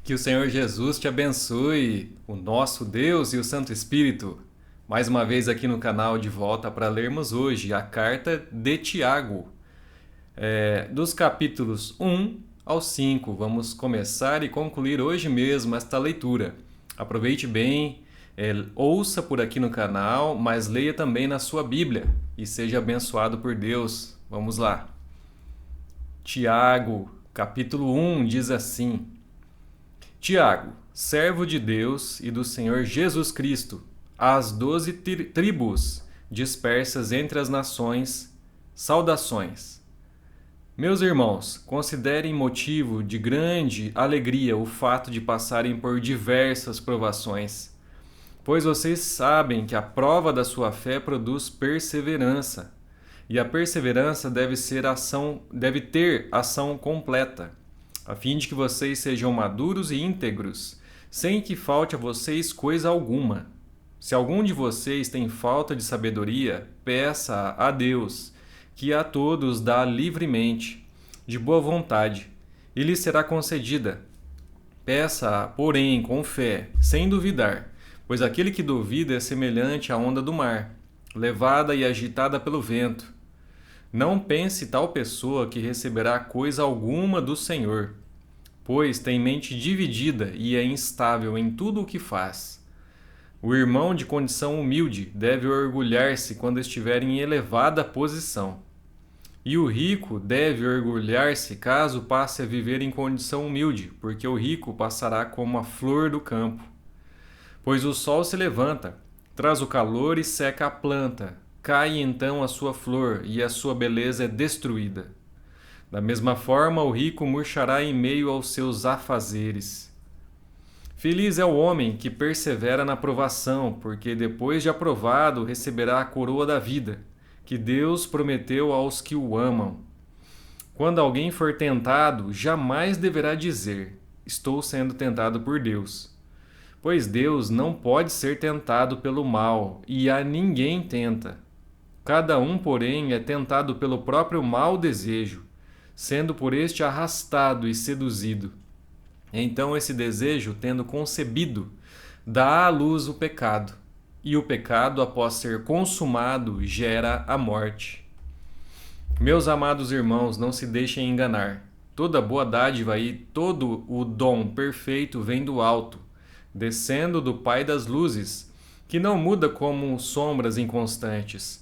Que o Senhor Jesus te abençoe, o nosso Deus e o Santo Espírito. Mais uma vez aqui no canal de volta para lermos hoje a carta de Tiago, dos capítulos 1 ao 5. Vamos começar e concluir hoje mesmo esta leitura. Aproveite bem, ouça por aqui no canal, mas leia também na sua Bíblia e seja abençoado por Deus. Vamos lá. Tiago, capítulo 1 diz assim: Tiago, servo de Deus e do Senhor Jesus Cristo, às 12 tribos dispersas entre as nações, saudações. Meus irmãos, considerem motivo de grande alegria o fato de passarem por diversas provações, pois vocês sabem que a prova da sua fé produz perseverança, e a perseverança deve ter ação completa, a fim de que vocês sejam maduros e íntegros, sem que falte a vocês coisa alguma. Se algum de vocês tem falta de sabedoria, peça a Deus, que a todos dá livremente, de boa vontade, e lhe será concedida. Peça-a, porém, com fé, sem duvidar, pois aquele que duvida é semelhante à onda do mar, levada e agitada pelo vento. Não pense tal pessoa que receberá coisa alguma do Senhor, pois tem mente dividida e é instável em tudo o que faz. O irmão de condição humilde deve orgulhar-se quando estiver em elevada posição. E o rico deve orgulhar-se caso passe a viver em condição humilde, porque o rico passará como a flor do campo. Pois o sol se levanta, traz o calor e seca a planta. Cai então a sua flor e a sua beleza é destruída. Da mesma forma, o rico murchará em meio aos seus afazeres. Feliz é o homem que persevera na provação, porque depois de aprovado receberá a coroa da vida, que Deus prometeu aos que o amam. Quando alguém for tentado, jamais deverá dizer: estou sendo tentado por Deus. Pois Deus não pode ser tentado pelo mal, e a ninguém tenta. Cada um, porém, é tentado pelo próprio mau desejo, sendo por este arrastado e seduzido. Então esse desejo, tendo concebido, dá à luz o pecado, e o pecado, após ser consumado, gera a morte. Meus amados irmãos, não se deixem enganar. Toda boa dádiva e todo o dom perfeito vem do alto, descendo do Pai das luzes, que não muda como sombras inconstantes.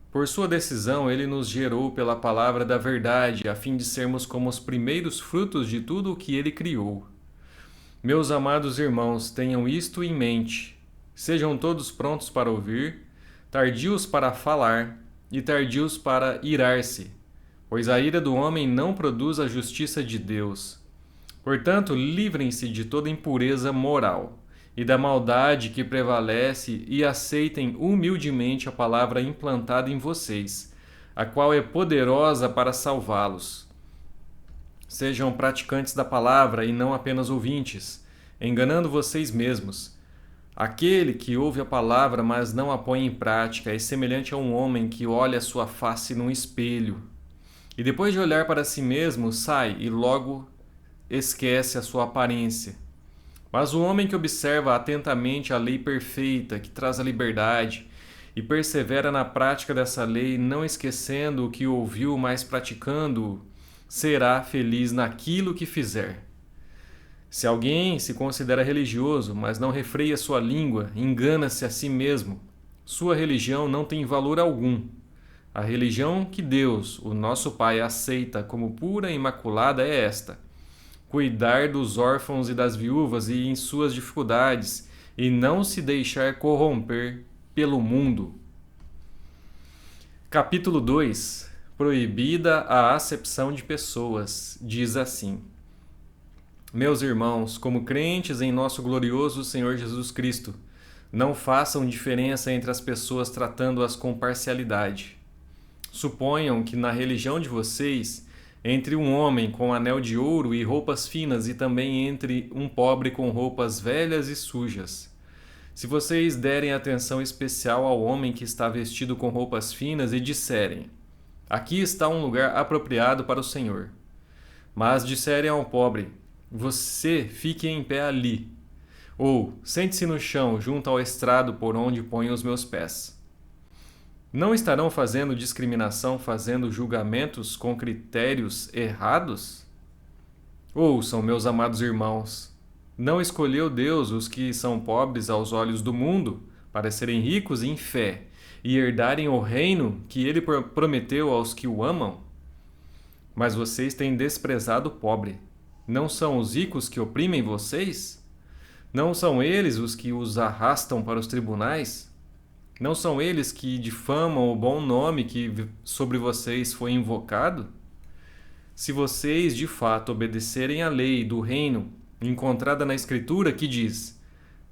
Por sua decisão, ele nos gerou pela palavra da verdade, a fim de sermos como os primeiros frutos de tudo o que ele criou. Meus amados irmãos, tenham isto em mente. Sejam todos prontos para ouvir, tardios para falar e tardios para irar-se, pois a ira do homem não produz a justiça de Deus. Portanto, livrem-se de toda impureza moral e da maldade que prevalece e aceitem humildemente a palavra implantada em vocês, a qual é poderosa para salvá-los. Sejam praticantes da palavra e não apenas ouvintes, enganando vocês mesmos. Aquele que ouve a palavra, mas não a põe em prática, é semelhante a um homem que olha sua face num espelho, e depois de olhar para si mesmo, sai e logo esquece a sua aparência. Mas o homem que observa atentamente a lei perfeita, que traz a liberdade, e persevera na prática dessa lei, não esquecendo o que ouviu, mas praticando-o, será feliz naquilo que fizer. Se alguém se considera religioso, mas não refreia sua língua, engana-se a si mesmo. Sua religião não tem valor algum. A religião que Deus, o nosso Pai, aceita como pura e imaculada é esta: cuidar dos órfãos e das viúvas e em suas dificuldades, e não se deixar corromper pelo mundo. Capítulo 2. Proibida a acepção de pessoas. Diz assim: Meus irmãos, como crentes em nosso glorioso Senhor Jesus Cristo, não façam diferença entre as pessoas tratando-as com parcialidade. Suponham que na religião de vocês, entre um homem com anel de ouro e roupas finas e também entre um pobre com roupas velhas e sujas. Se vocês derem atenção especial ao homem que está vestido com roupas finas e disserem: aqui está um lugar apropriado para o Senhor. Mas disserem ao pobre: você fique em pé ali, ou sente-se no chão junto ao estrado por onde ponho os meus pés. Não estarão fazendo discriminação, fazendo julgamentos com critérios errados? Ouçam, meus amados irmãos, não escolheu Deus os que são pobres aos olhos do mundo para serem ricos em fé e herdarem o reino que ele prometeu aos que o amam? Mas vocês têm desprezado o pobre. Não são os ricos que oprimem vocês? Não são eles os que os arrastam para os tribunais? Não são eles que difamam o bom nome que sobre vocês foi invocado? Se vocês de fato obedecerem à lei do reino encontrada na Escritura que diz: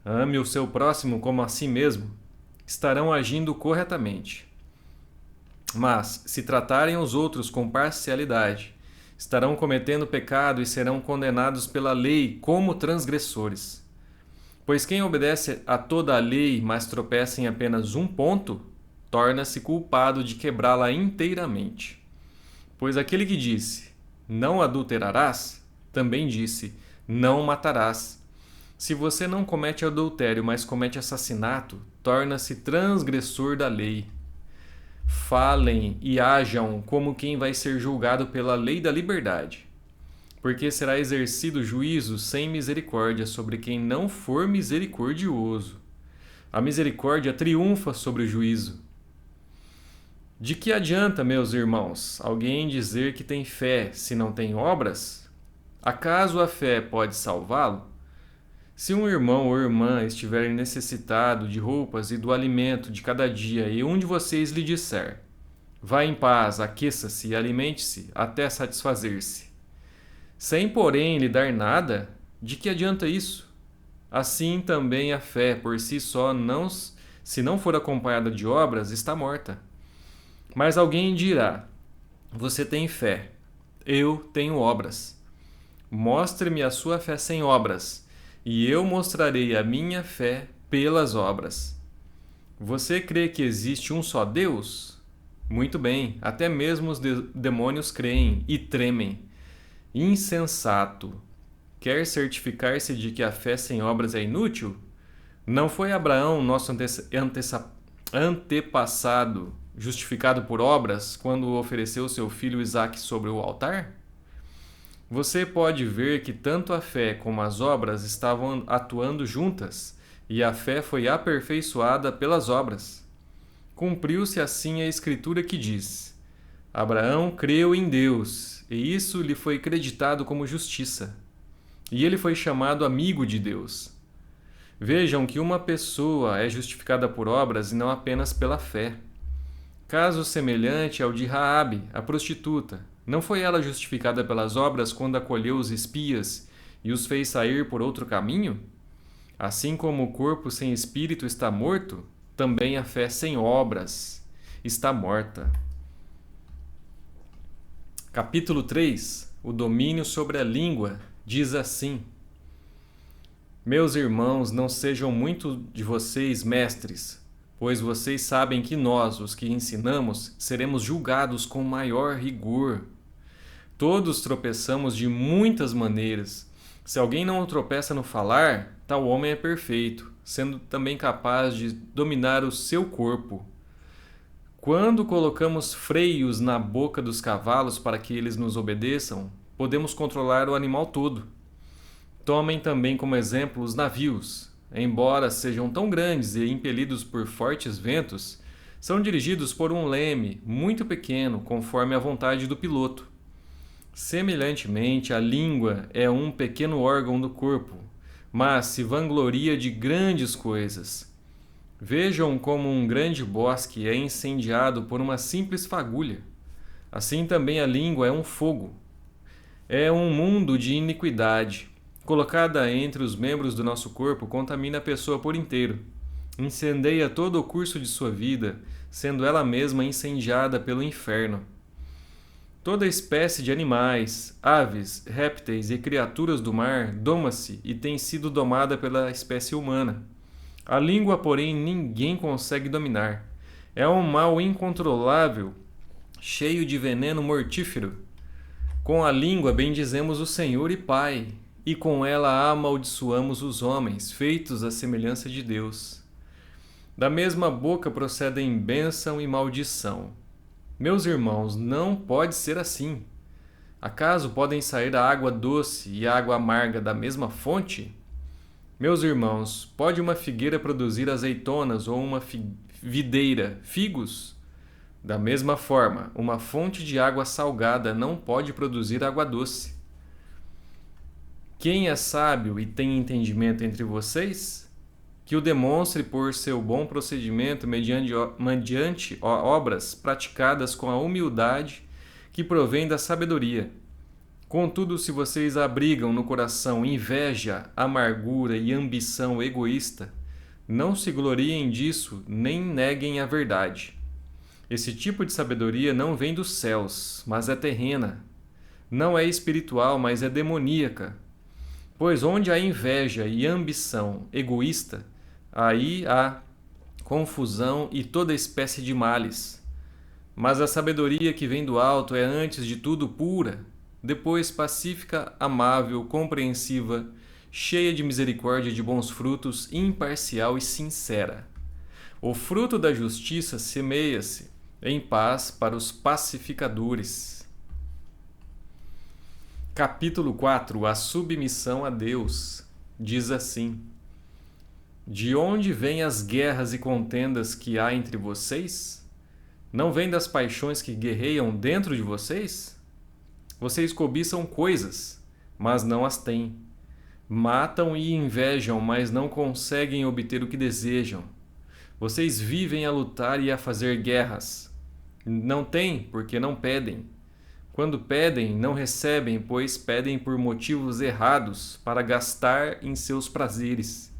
ame o seu próximo como a si mesmo, estarão agindo corretamente. Mas, se tratarem os outros com parcialidade, estarão cometendo pecado e serão condenados pela lei como transgressores. Pois quem obedece a toda a lei, mas tropeça em apenas um ponto, torna-se culpado de quebrá-la inteiramente. Pois aquele que disse: não adulterarás, também disse: não matarás. Se você não comete adultério, mas comete assassinato, torna-se transgressor da lei. Falem e hajam como quem vai ser julgado pela lei da liberdade, porque será exercido juízo sem misericórdia sobre quem não for misericordioso. A misericórdia triunfa sobre o juízo. De que adianta, meus irmãos, alguém dizer que tem fé se não tem obras? Acaso a fé pode salvá-lo? Se um irmão ou irmã estiver necessitado de roupas e do alimento de cada dia, e um de vocês lhe disser: vá em paz, aqueça-se e alimente-se até satisfazer-se, sem porém lhe dar nada, de que adianta isso? Assim também a fé por si só, se não for acompanhada de obras, está morta. Mas alguém dirá: você tem fé, eu tenho obras. Mostre-me a sua fé sem obras, e eu mostrarei a minha fé pelas obras. Você crê que existe um só Deus? Muito bem, até mesmo os demônios creem e tremem. Insensato! Quer certificar-se de que a fé sem obras é inútil? Não foi Abraão, nosso antepassado, justificado por obras quando ofereceu seu filho Isaque sobre o altar? Você pode ver que tanto a fé como as obras estavam atuando juntas, e a fé foi aperfeiçoada pelas obras. Cumpriu-se assim a Escritura que diz: Abraão creu em Deus, e isso lhe foi creditado como justiça. E ele foi chamado amigo de Deus. Vejam que uma pessoa é justificada por obras e não apenas pela fé. Caso semelhante ao de Raabe, a prostituta. Não foi ela justificada pelas obras quando acolheu os espias e os fez sair por outro caminho? Assim como o corpo sem espírito está morto, também a fé sem obras está morta. Capítulo 3. O domínio sobre a língua diz assim: Meus irmãos, não sejam muito de vocês mestres, pois vocês sabem que nós, os que ensinamos, seremos julgados com maior rigor. Todos tropeçamos de muitas maneiras. Se alguém não tropeça no falar, tal homem é perfeito, sendo também capaz de dominar o seu corpo. Quando colocamos freios na boca dos cavalos para que eles nos obedeçam, podemos controlar o animal todo. Tomem também como exemplo os navios. Embora sejam tão grandes e impelidos por fortes ventos, são dirigidos por um leme muito pequeno, conforme a vontade do piloto. Semelhantemente, a língua é um pequeno órgão do corpo, mas se vangloria de grandes coisas. Vejam como um grande bosque é incendiado por uma simples fagulha. Assim também a língua é um fogo. É um mundo de iniquidade. Colocada entre os membros do nosso corpo, contamina a pessoa por inteiro. Incendeia todo o curso de sua vida, sendo ela mesma incendiada pelo inferno. Toda espécie de animais, aves, répteis e criaturas do mar doma-se e tem sido domada pela espécie humana. A língua, porém, ninguém consegue dominar. É um mal incontrolável, cheio de veneno mortífero. Com a língua bendizemos o Senhor e Pai, e com ela amaldiçoamos os homens, feitos à semelhança de Deus. Da mesma boca procedem bênção e maldição. Meus irmãos, não pode ser assim. Acaso podem sair a água doce e a água amarga da mesma fonte? Meus irmãos, pode uma figueira produzir azeitonas ou uma videira figos? Da mesma forma, uma fonte de água salgada não pode produzir água doce. Quem é sábio e tem entendimento entre vocês? Que o demonstre por seu bom procedimento mediante obras praticadas com a humildade que provém da sabedoria. Contudo, se vocês abrigam no coração inveja, amargura e ambição egoísta, não se gloriem disso nem neguem a verdade. Esse tipo de sabedoria não vem dos céus, mas é terrena. Não é espiritual, mas é demoníaca. Pois onde há inveja e ambição egoísta, aí há confusão e toda espécie de males. Mas a sabedoria que vem do alto é antes de tudo pura, depois pacífica, amável, compreensiva, cheia de misericórdia e de bons frutos, imparcial e sincera. O fruto da justiça semeia-se em paz para os pacificadores. Capítulo 4. A submissão a Deus. Diz assim: De onde vêm as guerras e contendas que há entre vocês? Não vêm das paixões que guerreiam dentro de vocês? Vocês cobiçam coisas, mas não as têm. Matam e invejam, mas não conseguem obter o que desejam. Vocês vivem a lutar e a fazer guerras. Não têm, porque não pedem. Quando pedem, não recebem, pois pedem por motivos errados, para gastar em seus prazeres.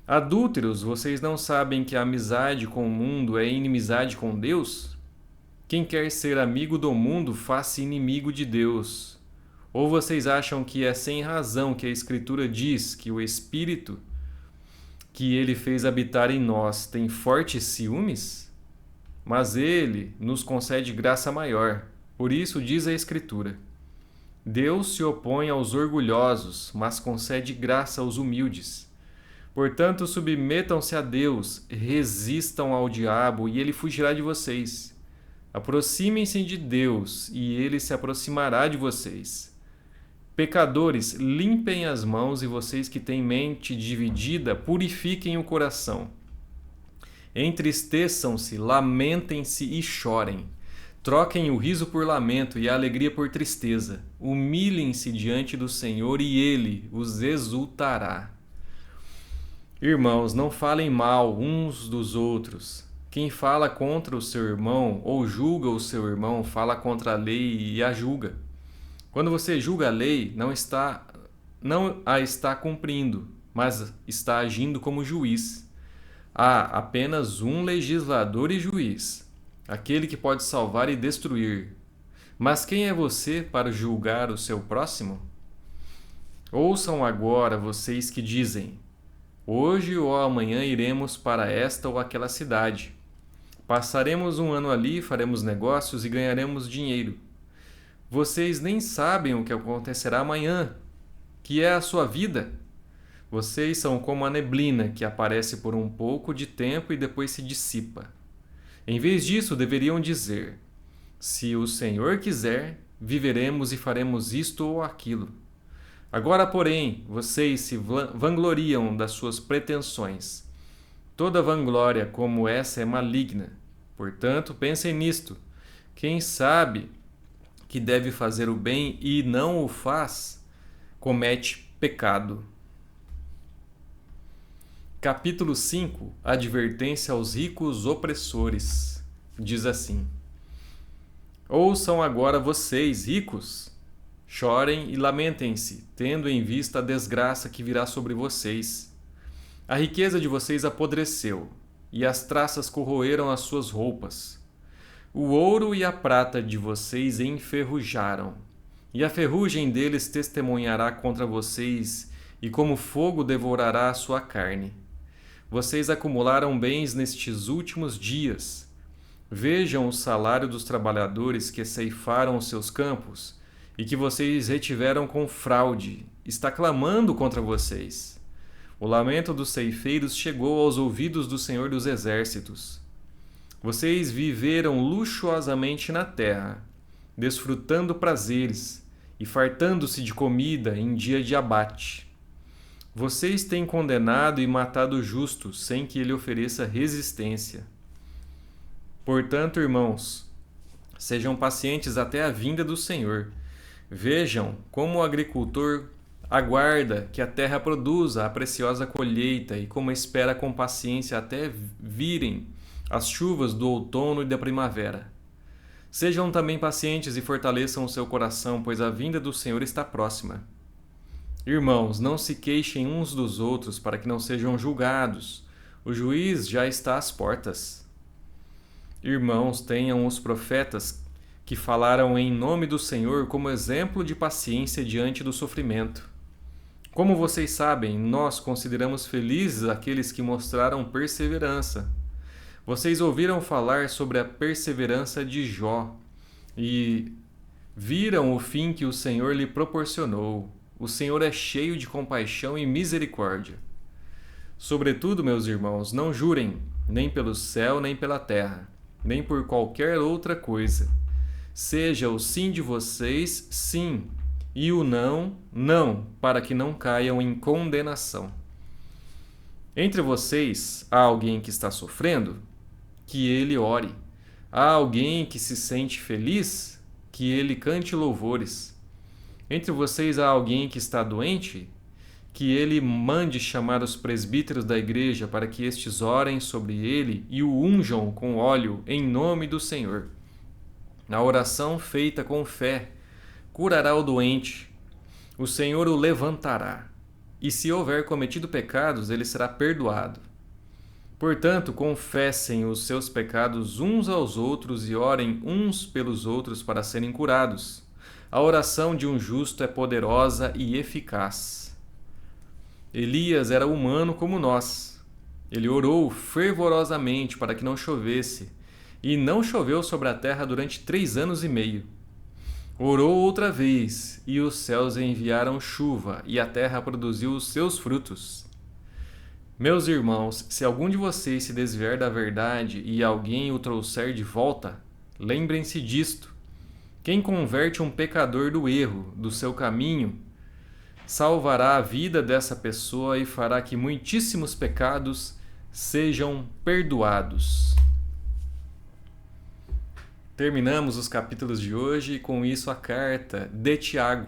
Adúlteros, vocês não sabem que a amizade com o mundo é inimizade com Deus? Quem quer ser amigo do mundo, faça inimigo de Deus. Ou vocês acham que é sem razão que a Escritura diz que o Espírito que ele fez habitar em nós tem fortes ciúmes? Mas ele nos concede graça maior. Por isso diz a Escritura: Deus se opõe aos orgulhosos, mas concede graça aos humildes. Portanto, submetam-se a Deus, resistam ao diabo e ele fugirá de vocês. Aproximem-se de Deus e ele se aproximará de vocês. Pecadores, limpem as mãos, e vocês que têm mente dividida, purifiquem o coração. Entristeçam-se, lamentem-se e chorem. Troquem o riso por lamento e a alegria por tristeza. Humilhem-se diante do Senhor e ele os exultará. Irmãos, não falem mal uns dos outros. Quem fala contra o seu irmão ou julga o seu irmão, fala contra a lei e a julga. Quando você julga a lei, não a está cumprindo, mas está agindo como juiz. Há apenas um legislador e juiz, aquele que pode salvar e destruir. Mas quem é você para julgar o seu próximo? Ouçam agora vocês que dizem: hoje ou amanhã iremos para esta ou aquela cidade. Passaremos um ano ali, faremos negócios e ganharemos dinheiro. Vocês nem sabem o que acontecerá amanhã, que é a sua vida. Vocês são como a neblina que aparece por um pouco de tempo e depois se dissipa. Em vez disso, deveriam dizer: se o Senhor quiser, viveremos e faremos isto ou aquilo. Agora, porém, vocês se vangloriam das suas pretensões. Toda vanglória como essa é maligna. Portanto, pensem nisto. Quem sabe que deve fazer o bem e não o faz, comete pecado. Capítulo 5. Advertência aos ricos opressores. Diz assim: ouçam agora vocês, ricos. Chorem e lamentem-se, tendo em vista a desgraça que virá sobre vocês. A riqueza de vocês apodreceu, e as traças corroeram as suas roupas. O ouro e a prata de vocês enferrujaram, e a ferrugem deles testemunhará contra vocês, e como fogo devorará a sua carne. Vocês acumularam bens nestes últimos dias. Vejam o salário dos trabalhadores que ceifaram os seus campos, e que vocês retiveram com fraude, está clamando contra vocês. O lamento dos ceifeiros chegou aos ouvidos do Senhor dos Exércitos. Vocês viveram luxuosamente na terra, desfrutando prazeres e fartando-se de comida em dia de abate. Vocês têm condenado e matado o justo sem que ele ofereça resistência. Portanto, irmãos, sejam pacientes até a vinda do Senhor. Vejam como o agricultor aguarda que a terra produza a preciosa colheita e como espera com paciência até virem as chuvas do outono e da primavera. Sejam também pacientes e fortaleçam o seu coração, pois a vinda do Senhor está próxima. Irmãos, não se queixem uns dos outros para que não sejam julgados. O juiz já está às portas. Irmãos, tenham os profetas que falaram em nome do Senhor como exemplo de paciência diante do sofrimento. Como vocês sabem, nós consideramos felizes aqueles que mostraram perseverança. Vocês ouviram falar sobre a perseverança de Jó e viram o fim que o Senhor lhe proporcionou. O Senhor é cheio de compaixão e misericórdia. Sobretudo, meus irmãos, não jurem, nem pelo céu, nem pela terra, nem por qualquer outra coisa. Seja o sim de vocês, sim, e o não, não, para que não caiam em condenação. Entre vocês há alguém que está sofrendo? Que ele ore. Há alguém que se sente feliz? Que ele cante louvores. Entre vocês há alguém que está doente? Que ele mande chamar os presbíteros da igreja para que estes orem sobre ele e o unjam com óleo em nome do Senhor. A oração feita com fé curará o doente. O Senhor o levantará. E se houver cometido pecados, ele será perdoado. Portanto, confessem os seus pecados uns aos outros e orem uns pelos outros para serem curados. A oração de um justo é poderosa e eficaz. Elias era humano como nós. Ele orou fervorosamente para que não chovesse, e não choveu sobre a terra durante 3 anos e meio. Orou outra vez, e os céus enviaram chuva, e a terra produziu os seus frutos. Meus irmãos, se algum de vocês se desviar da verdade e alguém o trouxer de volta, lembrem-se disto. Quem converte um pecador do erro, do seu caminho, salvará a vida dessa pessoa e fará que muitíssimos pecados sejam perdoados. Terminamos os capítulos de hoje e com isso a carta de Tiago.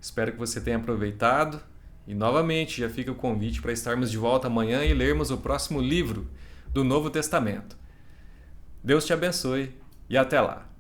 Espero que você tenha aproveitado e novamente já fica o convite para estarmos de volta amanhã e lermos o próximo livro do Novo Testamento. Deus te abençoe e até lá!